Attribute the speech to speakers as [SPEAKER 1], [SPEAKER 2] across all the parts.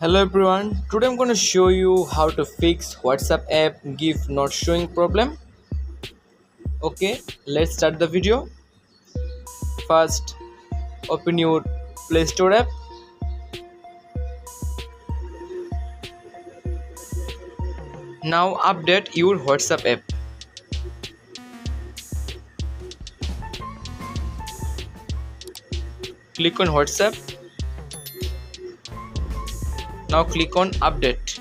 [SPEAKER 1] Hello everyone, today I'm going to show you how to fix WhatsApp app GIF not showing problem. Okay, let's start the video. First, open your Play Store app. Now update your WhatsApp app. Click on WhatsApp. Now click on update.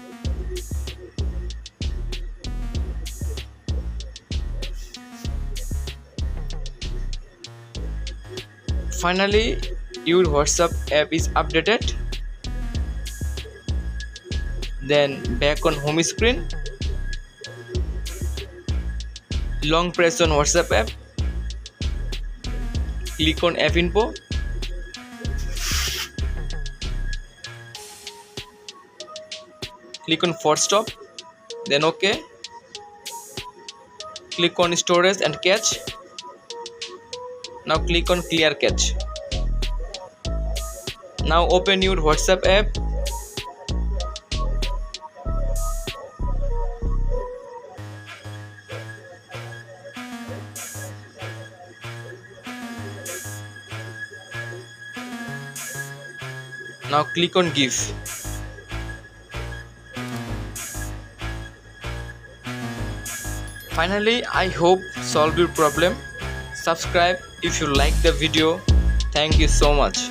[SPEAKER 1] Finally, your WhatsApp app is updated. Then back on home screen. Long press on WhatsApp app. Click on app info. Click on force stop. Then OK. Click on storage and cache. Now click on clear cache. Now open your WhatsApp app. Now click on GIF. Finally, I hope solve your problem. Subscribe if you like the video. Thank you so much.